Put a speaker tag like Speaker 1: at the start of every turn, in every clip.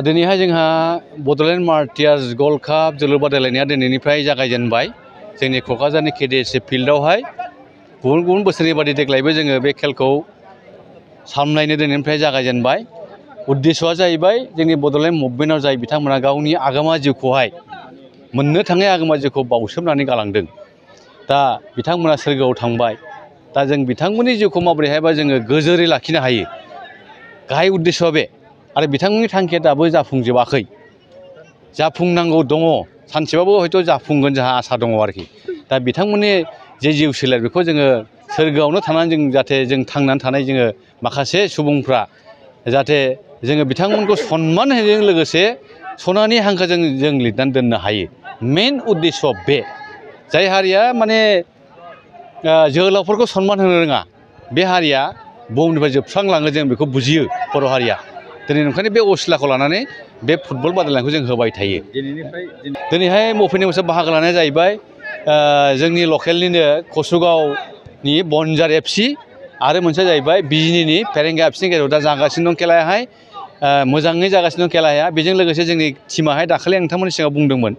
Speaker 1: दिनैहाय जोंहा Bodoland martyrs gold काप जोलुर बादायलायनाया दिनैनिफ्राय जागायजेनबाय जोंनि क'क्राझारनि केडिएसि फिल्डआवहाय गुबुन गुबुन बोसोरनि बादि देग्लायबो जोङो बे खेलखौ सामलायनो दिनैनिफ्राय जागायजेनबाय उद्देश्यआ जाहैबाय जोंनि बड'लेण्ड मुभमेन्टआव जाय बिथांमोना गावनि आगोमा जिउखौहाय मोननो थाङै आगोमा जिउखौ बावसोमनानै गालांदों दा बिथांमोना सोरगोआव थांबाय दा जों बिथांमोननि जिउखौ माबोरैहायबा जोङो गोजोरै लाखिनो हायो गाहाय उद्देश्यआ बे आरो बिथांमोननि थांखिया दाबो जाफुंजोबाखै जाफुंनांगौ दङ सानसेबाबो हयथ' जाफुंगोन जोंहा आसा दङ आरोखि दा बिथांमोननि जे जिउ सोलेर बेखौ जोङो सोरगोआवनो थानानै जों जाहाथे जों थांनानै थानाय जोङो माखासे सुबुंफ्रा जाहाथे जोङो बिथांमोनखौ सनमान होनायजों लोगोसे सनानि हांखोजों जों लिरनानै दोननो हायो मेन उद्देश्यआ बे जाय हारिया माने जोहोलावफोरखौ सनमान होनो रोङा बे हारिया बुहुमनिफ्राय जोबस्रांलाङो जों बेखौ बुजियो बर' हारिया दिनै ओंखायनो बे असिलाखौ लानानै बे फुटबल बादायलायनायखौ जों होबाय थायो दिनैहाय मफिनि मोनसे बाहागो लानाया जाहैबाय जोंनि लकेलनिनो कसुगावनि बनजार एफसि आरो मोनसेया जाहैबाय बिजिनिनि फेरेंगा एफसिनि गेजेराव दा जागासिनो दं खेलायाहाय मोजाङै जागासिनो दं खेलाया बेजों लोगोसे जोंनि टिमाहाय दाखालि नोंथांमोननि सिगाङाव बुंदोंमोन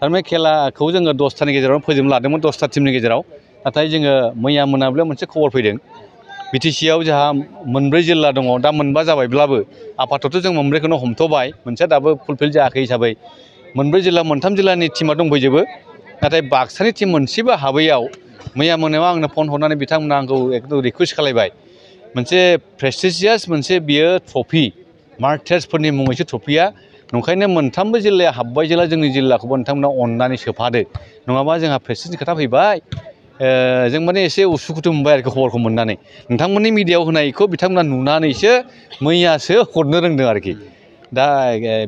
Speaker 1: थारमाने खेलाखौ जोङो 10थानि गेजेराव फोजोबनो लादोंमोन 10था टिमनि गेजेराव नाथाय जोङो मैया मोनाबिलियाव मोनसे खबर फैदों बिटिसिआव जोंहा मोनब्रै जिल्ला दङ दा मोनबा जाबायब्लाबो आफादथ' जों मोनब्रैखौनो हमथ'बाय मोनसेया दाबो फुलफिल जायाखै हिसाबै मोनब्रै जिल्ला मोनथाम जिल्लानि टिमा दंफैजोबो नाथाय बाक्सानि टिम मोनसेबो हाबैयाव मैया मोनायाव आंनो फन हरनानै बिथांमोना आंखौ एकदम रिकुवेस्ट खालायबाय मोनसे प्रेस्टिजियास मोनसे बियो ट्रफि मार्टियार्सफोरनि मुङैसो ट्रफिया नंखायनो मोनथामबो जिल्लाया हाबबाय जेला जोंनि जिल्लाखौबो नोंथांमोना अननानै सोफादो नङाबा जोंहा प्रेस्टिजनि खोथा फैबाय जों माने एसे उसुखुथु मोनबाय आरोखि खबरखौ मोननानै नोंथांमोननि मिडियायाव होनायखौ बिथांमोना नुनानैसो मैयासो हरनो रोंदों आरोखि दा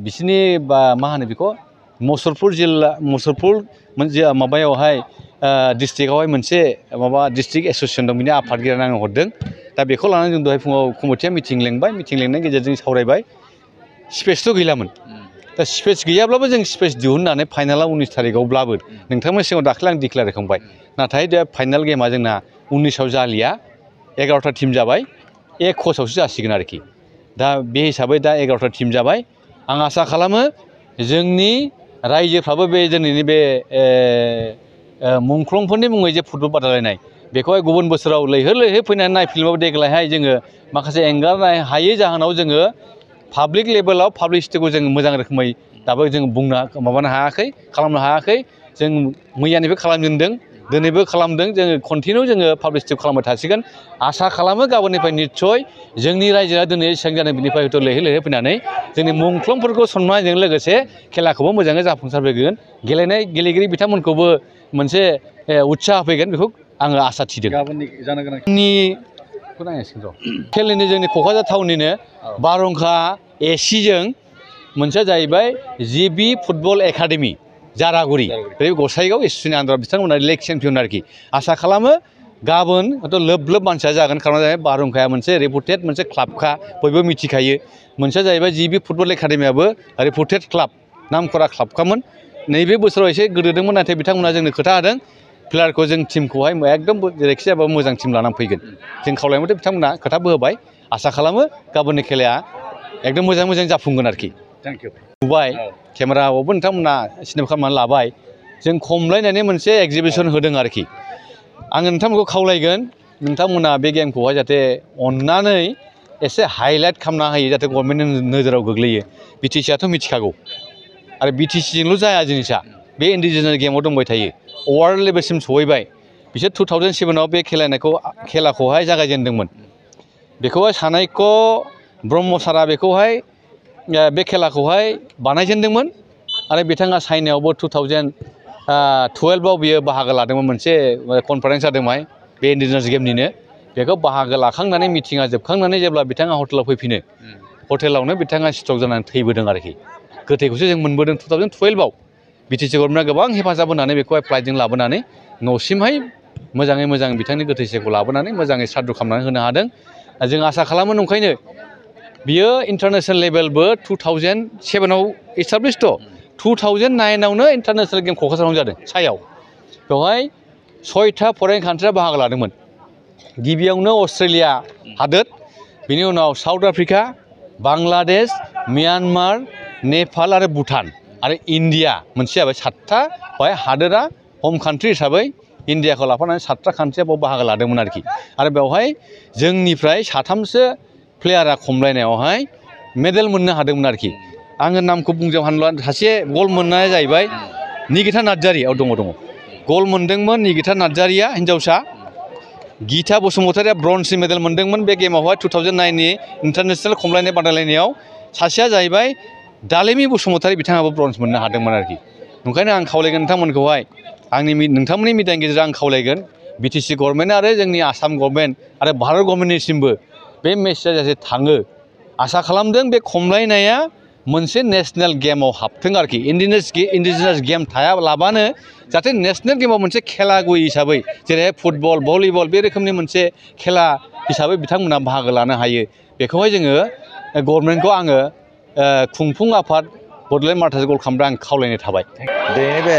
Speaker 1: बिसोरनि बा मा होनो बेखौ मुसलपुर जिल्ला मुसलपुर माबायावहाय डिस्ट्रिक्टआवहाय मोनसे माबा डिस्ट्रिक्ट एस'सियेसन दं बिनि आफादगिरियानो आंनो हरदों दा बेखौ लानानै जों दहाय फुङाव कमिटिया मिटिं लेंबाय मिटिं लेंनायनि गेजेरजों सावरायबाय स्पेसथ' गैलामोन दा स्पेस गैयाब्लाबो जों स्पेस दिहुननानै फाइनालाव 19 थारिखआवब्लाबो नोंथांमोननि सिगाङाव दाख्लै आं डिक्लेयार खालामबाय नाथाय दा फाइनाल गेमा जोंना 19आव जालिया 11था टिम जाबाय ए कचआवसो जासिगोन आरोखि दा बे हिसाबै दा 11था टिम जाबाय आं आसा खालामो जोंनि रायजोफ्राबो बे दिनैनि बे मुंख्लंफोरनि मुङै जे फुटबल बादायलायनाय बेखौहाय गुबुन बोसोराव लैहोर लैहोर फैनानै नायफिनबाबो देग्लायहाय जोङो माखासे एंगारनो हायै जाहोनाव जोङो पाब्लिक लेभेलाव पाब्लिसिटिखौ जों मोजां रोखोमै दाबो जों माबानो हायाखै खालामनो हायाखै जों मैयानिबो खालामजेनदों दिनैबो खालामदों जोङो कन्टिनिउ जोङो पाब्लिसिटि खालामबाय थासिगोन आसा खालामो गाबोननिफ्राय निस्सय जोंनि रायजोआ दिनै जेसेबां जादों बिनिफ्राय हयथ' लैहोर लैहोर फैनानै जोंनि मुंख्लंफोरखौ सन्मानजों लोगोसे खेलाखौबो मोजाङै जाफुंसारहोगोन गेलेनाय गेलेगिरि बिथांमोनखौबो मोनसे उत्साह फैगोन बेखौ आङो आसा थिदों खेलनि जोंनि क'क्राझार टाउननिनो बारहुंखा एसिजों मोनसेया जाहैबाय जिबि फुटबल एकाडेमि जारागुरि बे गसाइगाव एस'सियेसननि आन्दाराव बिथांमोना लेग चेम्पियन आरोखि आसा खालामो गाबोन हयथ' लोब लोब मानसिया जागोन खारना जाहैबाय बारहुंखाया मोनसे रेपुटेड मोनसे क्लाबखा बयबो मिथिखायो मोनसेया जाहैबाय जिबि फुटबल एकाडेमियाबो रेपुटेड क्लाब नामखरा क्लाबखामोन नैबे बोसोराव एसे गोदोदोंमोन नाथाय बिथांमोना जोंनो खोथा होदों प्लेयारखौ जों टिमखौहाय एकदम जेरैखि जायाबाबो मोजां टिम लानानै फैगोन जों खावलायबाथाय बिथांमोना खोथाबो होबाय आसा खालामो गाबोननि खेलाया एकदम मोजां जाफुंगोन आरोखि नुबाय केमेरायावबो नोंथांमोना सिनेमा खालामनानै लाबाय जों खमलायनानै मोनसे एक्जिबिसन होदों आरोखि आङो नोंथांमोनखौ खावलायगोन नोंथांमोना बे गेमखौहाय जाहाथे अननानै एसे हाइलाइट खालामना होयो जाहाथे गभर्नमेन्टनि नोजोराव गोग्लैयो बिटिसिआथ' मिथिखागौ आरो बिटिसिजोंल' जाया जिनिसा बे इन्डिजिनियास गेमाव दंबाय थायो वर्ल्ड लेभेलसिम सहैबाय बिसोर 2007आव बे खेलाखौहाय जागायजेनदोंमोन बेखौहाय सानायख ब्रह्म सारा बेखौहाय बे खेलाखौहाय बानायजेनदोंमोन आरो बिथाङा चाइनायावबो 2012आव बियो बाहागो लादोंमोन मोनसे कनफारेन्स जादोंमोन बे इन्डिजिनियास गेमनिनो बेखौ बाहागो लाखांनानै मिटिङा जोबखांनानै जेब्ला बिथाङा हटेलाव फैफिनो हटेलावनो बिथाङा स्ट्रक जानानै थैबोदों आरोखि गोथैखौसो जों मोनबोदों 2012आव बिटिसि गभर्नमेन्टआ गोबां हेफाजाब होनानै बेखौहाय फ्लाइटजों लाबोनानै न'सिमहाय मोजाङै मोजां बिथांनि गोथैसेखौ लाबोनानै मोजाङै साद्दु खालामनानै होनो हादों जों आसा खालामो नंखायनो बियो इन्टारनेसनेल लेभेलबो 2007आव एस्टाब्लिशड 2009आवनो इन्टारनेसनेल गेम क'क्राझारावनो जादों सायाव बेवहाय 6था फरेन कान्ट्रिया बाहागो लादोंमोन गिबियावनो अस्ट्रेलिया हादोर बिनि उनाव south Africa Bangladesh Myanmar Nepal आरो भुटान आरो इन्डिया मोनसे जाबाय 7था बेवहाय हादोरा हम कान्ट्रि हिसाबै इन्डियाखौ लाफानानै 7था कान्ट्रिया बेयाव बाहागो लादोंमोन आरोखि आरो बेवहाय जोंनिफ्राय 3सो प्लेयारा खमलायनायावहाय मेडेल मोननो हादोंमोन आरोखि आङो नामखौ बुंजोब हानला सासे गल मोननाया जाहैबाय निगिता नार्जारि दङ गल मोनदोंमोन निगिता नार्जारिया हिन्जावसा गीता बसुमतारिया ब्रन्ज मेडेल मोनदोंमोन बे गेमावहाय 2009नि इन्टारनेशनेल खमलायनाय बादायलायनायाव सासेया जाहैबाय दालेमि बसुमतारि बिथाङाबो ब्रन्ज मोननो हादोंमोन आरोखि ओंखायनो आं खावलायगोन नोंथांमोनखौहाय नोंथांमोननि मिडियानि गेजेरजों आं खावलायगोन बिटिसि गभर्नमेन्ट आरो जोंनि आसाम गभर्नमेन्ट आरो भारत गभर्नमेन्टनिसिमबो बे मेसेजआ जाहाथे थाङो आसा खालामदों बे खमलायनाया मोनसे नेशनेल गेमाव हाबथों आरोखि इन्डिजिनास गेम थायालाबानो जाहाथे नेशनेल गेमाव मोनसे खेला गय हिसाबै जेरैहाय फुटबल भलिबल बे रोखोमनि मोनसे खेला हिसाबै बिथांमोना बाहागो लानो हायो बेखौहाय जोङो गभर्नमेन्टखौ आङो खुंफुं आफाद बड'लेण्ड मार्टार्स गल खालामग्रा आं खावलायनाय थाबाय
Speaker 2: दिनैनि बे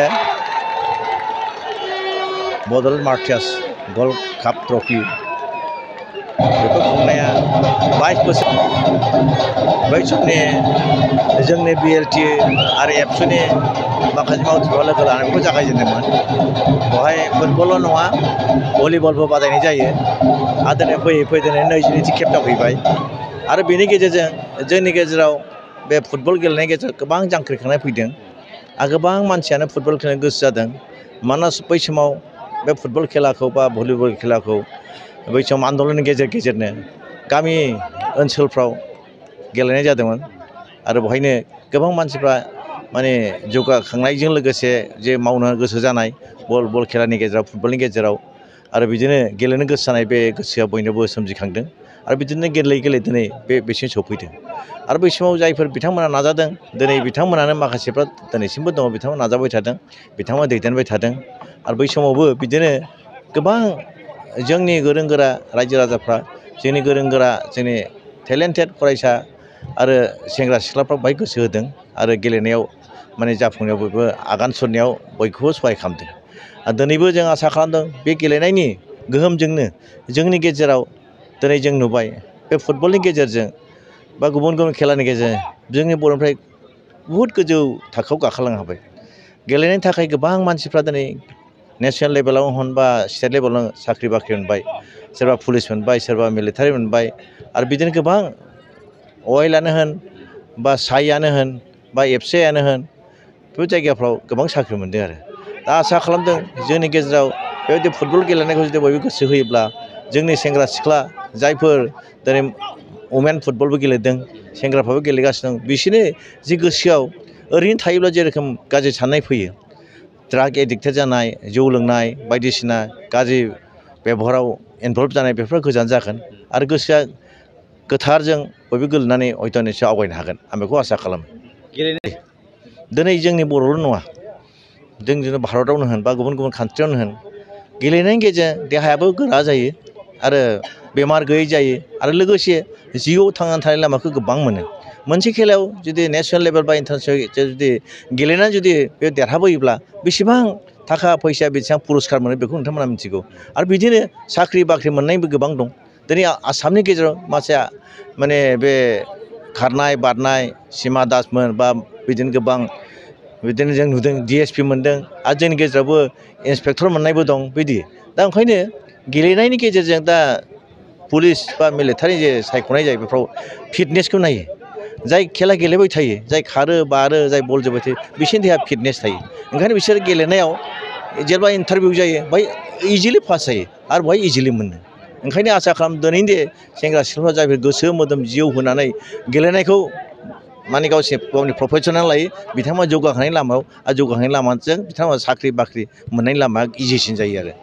Speaker 2: बड'लेण्ड मार्टार्स गल काप ट्रफि बेखौ खुंनाया 22 बोसोर बै समनि जोंनि BLT आरो एबसुनि माखासे मावथिग्रा लोगो लानानै बेखौ जागायजेनदोंमोन बेवहाय फुटबलल' नङा भलिबलबो बादायनाय जायो आरो दिनै फैयै फैयै दिनै 22थि खेब जाफैबाय आरो बेनि गेजेरजों जोंनि गेजेराव बे फुटबल गेलेनायनि गेजेराव गोबां जांख्रिखांनाय फैदों आरो गोबां मानसियानो फुटबल गेलेनो गोसो जादों मानोना बै समाव बे फुटबल खेलाखौ बा भलिबल खेलाखौ बै समाव आन्दलननि गेजेरनो गामि ओनसोलफ्राव गेलेनाय जादोंमोन आरो बेवहायनो गोबां मानसिफ्रा माने जौगाखांनायजों लोगोसे जे मावनो गोसो जानाय बल खेलानि गेजेराव फुटबलनि गेजेराव आरो बिदिनो गेलेनो गोसो जानाय बे गोसोआ बयनोबो सोमजिखांदों आरो बिदिनो गेलेयै गेलेयै दिनै बेसिम सफैदों आरो बै समाव जायफोर बिथांमोना नाजादों दिनै बिथांमोनानो माखासेफ्रा दिनैसिमबो दङ बिथांमोना नाजाबाय थादों बिथांमोना दैदेनबाय थादों आरो बै समावबो बिदिनो गोबां जोंनि गोरों गोरा रायजो राजाफ्रा जोंनि गोरों गोरा जोंनि टेलेन्टेड फरायसा आरो सेंग्रा सिख्लाफ्रा बाहाय गोसो होदों आरो गेलेनायाव माने जाफुंनायाव बयबो आगान सुरनायाव बयखौबो सहाय खालामदों आरो दिनैबो जों आसा खालामदों बे गेलेनायनि गोहोमजोंनो जोंनि गेजेराव दिनै जों नुबाय बे फुटबलनि गेजेरजों बा गुबुन गुबुन खेलानि गेजेरजों जोंनि बर'निफ्राय बुहुद गोजौ थाखोआव गाखोलांनो हाबाय गेलेनायनि थाखाय गोबां मानसिफ्रा दिनै नेसनेल लेभेलाव होन बा स्टेट लेभेलाव साख्रि बाख्रि मोनबाय सोरबा पुलिस मोनबाय सोरबा मिलिटारि मोनबाय आरो बिदिनो गोबां अइलआनो होन बा साइआनो होन बा एफसिआइआनो होन बेफोर जायगाफ्राव गोबां साख्रि मोनदों आरो दा आसा खालामदों जोंनि गेजेराव बेबायदि फुटबल गेलेनायखौ जुदि बयबो गोसो होयोब्ला जोंनि सेंग्रा सिख्ला जायफोर दिनै वमेन फुटबलबो गेलेदों सेंग्राफ्राबो गेलेगासिनो दं बिसोरनि जि गोसोआव ओरैनो थायोब्ला जेरोखोम गाज्रि साननाय फैयो ड्राग एडिक्टेड जानाय जौ लोंनाय बायदिसिना गाज्रि बेबहाराव इनभल्भ जानाय बेफोर गोजान जागोन आरो गोसोआ गोथारजों बयबो गेलेनानै हयथ' निसय आवगायनो हागोन आं बेखौ आसा खालामो गेलेनाय दिनै जोंनि बर'ल' नङा जोंनि भारतआवनो होन बा गुबुन गुबुन कान्ट्रियावनो होन गेलेनायनि गेजेरजों देहायाबो गोरा जायो आरो बेमार गैयै जायो आरो लोगोसे जिउआव थांनानै थानाय लामाखौ गोबां मोनो मोनसे खेलायाव जुदि नेसनेल लेभेल बा इन्टारनेसनेल जुदि गेलेनानै जुदि बे देरहाबोयोब्ला बेसेबां थाखा फैसा बेसेबां पुरस्कार मोनो बेखौ नोंथांमोना मिथिगौ आरो बिदिनो साख्रि बाख्रि मोननायबो गोबां दं दिनै आसामनि गेजेराव माखासे माने बे खारनाय बारनाय सिमा दासमोन बा बिदिनो गोबां बिदिनो जों नुदों DSP मोनदों आरो जोंनि गेजेरावबो इन्सपेक्टर मोननायबो दं बिदि दा ओंखायनो गेलेनायनि गेजेरजों दा पुलिस बा मिलिटारि जे सायख'नाय जायो बेफ्राव फिटनेसखौ नायो जाय खेला गेलेबाय थायो जाय खारो बारो जाय बल जोबाय थायो बिसोरनि देहा फिटनेस थायो ओंखायनो बिसोर गेलेनायाव जेब्ला इन्टारभिउ जायो बेहाय इजिलि पास जायो आरो बेहाय इजिलि मोनो ओंखायनो आसा खालाम दिनैनि दे सेंग्रा सिख्लाफ्रा जायफोर गोसो मोदोम जिउ होनानै गेलेनायखौ माने गावनि प्रफेसनेल लायो बिथांमोना जौगाखांनायनि लामायाव आरो जौगाखांनायनि लामाजों बिथांमोना साख्रि बाख्रि मोननायनि लामाया इजिसिन जायो आरो